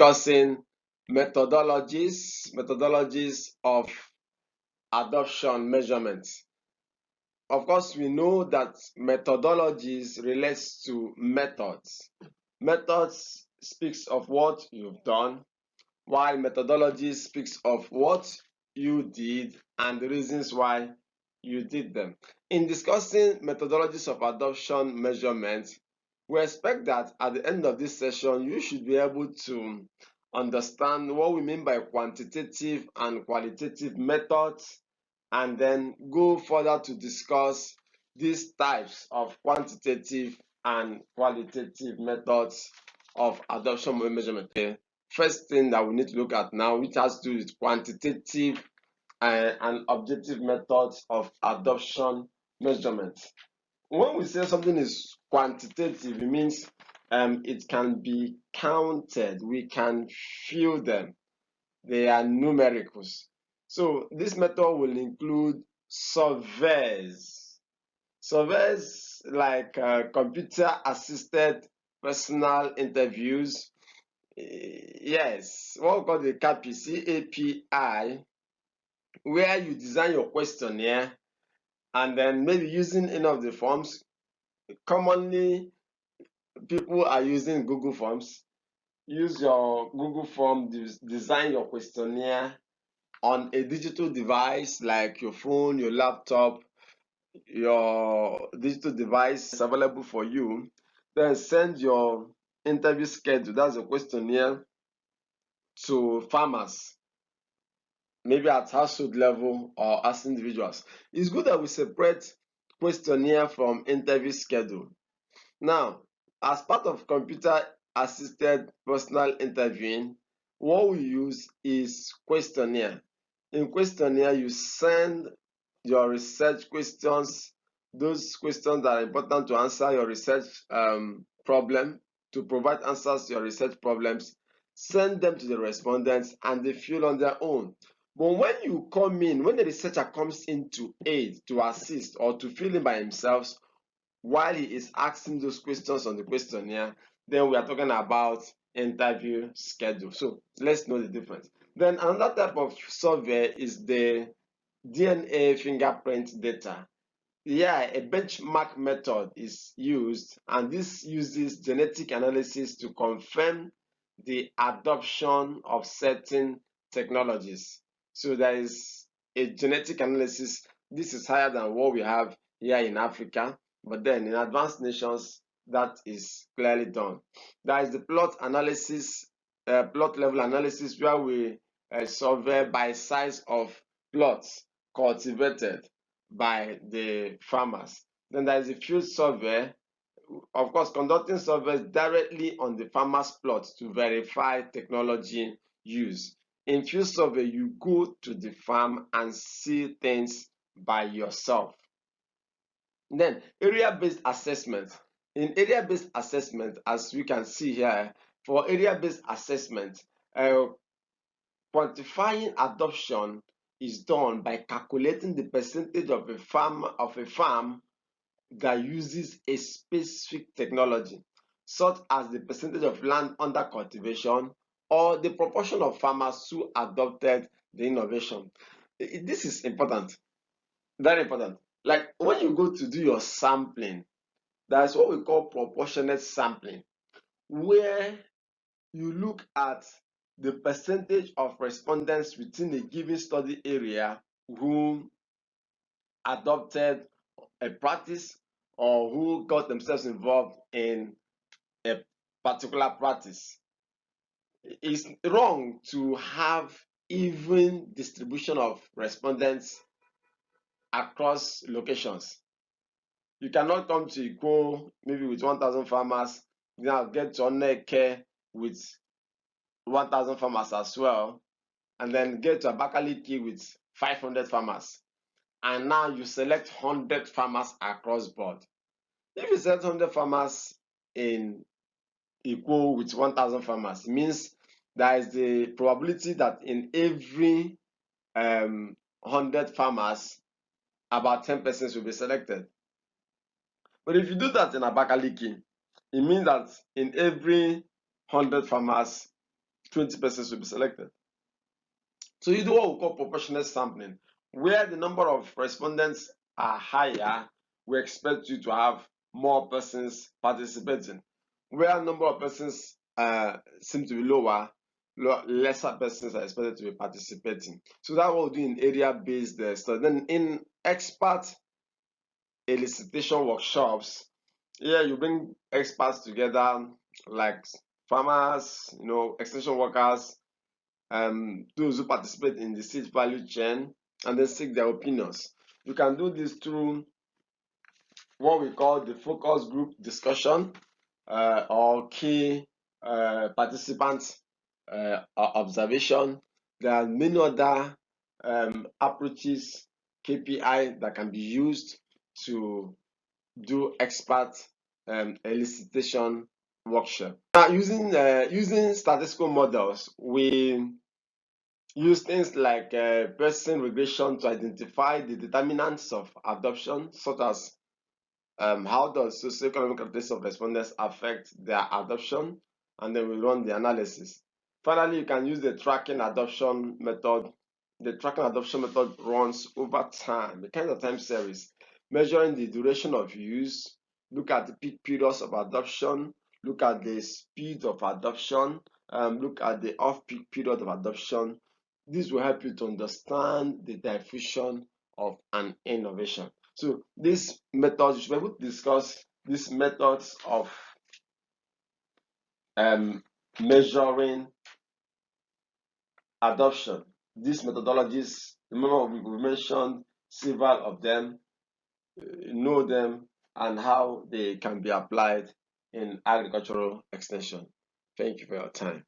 discussing methodologies of adoption measurements. Of course, we know that methodologies relates to methods. Methods speaks of what you've done, while methodology speaks of what you did and the reasons why you did them. In discussing methodologies of adoption measurement, we expect that at the end of this session, you should be able to understand what we mean by quantitative and qualitative methods, and then go further to discuss these types of quantitative and qualitative methods of adoption measurement. The first thing that we need to look at now, which has to do with quantitative and objective methods of adoption measurement. When we say something is quantitative, it means it can be counted. We can feel them. They are numericals. So this method will include surveys. Surveys like computer-assisted personal interviews. Yes, what we call the CAPI, where you design your questionnaire and then maybe using any of the forms. Commonly, people are using Google Forms. Use your Google Form, design your questionnaire on a digital device like your phone, your laptop, your digital device is available for you. Then send your interview schedule, that's a questionnaire, to farmers, maybe at household level or as individuals. It's good that we separate questionnaire from interview schedule. Now, as part of computer-assisted personal interviewing, what we use is questionnaire. In questionnaire, you send your research questions, those questions that are important to answer your research problem, to provide answers to your research problems, send them to the respondents and they fill on their own. But when you come in, when the researcher comes in to aid, to assist, or to fill in by himself, while he is asking those questions on the questionnaire, then we are talking about interview schedule. So let's know the difference. Then another type of survey is the DNA fingerprint data. Yeah, a benchmark method is used, and this uses genetic analysis to confirm the adoption of certain technologies. So there is a genetic analysis. This is higher than what we have here in Africa, but then in advanced nations, that is clearly done. There is the plot analysis, plot level analysis, where we survey by size of plots cultivated by the farmers. Then there is a field survey, of course, conducting surveys directly on the farmer's plots to verify technology use. In field survey, you go to the farm and see things by yourself. Then area-based assessment. In area-based assessment, as we can see here, for area-based assessment, quantifying adoption is done by calculating the percentage of a farm that uses a specific technology, such as the percentage of land under cultivation or the proportion of farmers who adopted the innovation. This is important, very important. Like when you go to do your sampling, that's what we call proportionate sampling, where you look at the percentage of respondents within a given study area who adopted a practice or who got themselves involved in a particular practice. It's wrong to have even distribution of respondents across locations. You cannot come to Ikwo maybe with 1,000 farmers, now get to Oneke with 1,000 farmers as well, and then get to Abakaliki with 500 farmers. And now you select 100 farmers across board. If you select 100 farmers in Ikwo with 1,000 farmers, it means there is the probability that in every 100 farmers, about 10 persons will be selected. But if you do that in Abakaliki, it means that in every 100 farmers, 20 persons will be selected. So you do what we call proportional sampling. Where the number of respondents are higher, we expect you to have more persons participating. Where number of persons seem to be lower, lesser persons are expected to be participating. So that's what we do in area-based study. Then in expert elicitation workshops, you bring experts together like farmers, extension workers, those who participate in the seed value chain, and then seek their opinions. You can do this through what we call the focus group discussion or key participants observation. There are many other approaches, KPI that can be used to do expert elicitation workshop. Now, using statistical models, we use things like Bayesian regression to identify the determinants of adoption, such as how does socioeconomic characteristics of respondents affect their adoption, and then we run the analysis. Finally, you can use the tracking adoption method. The tracking adoption method runs over time, a kind of time series, measuring the duration of use, look at the peak periods of adoption, look at the speed of adoption, look at the off-peak period of adoption. This will help you to understand the diffusion of an innovation. So these methods, you should be able to discuss these methods of measuring adoption. These methodologies, remember we mentioned several of them, know them, and how they can be applied in agricultural extension. Thank you for your time.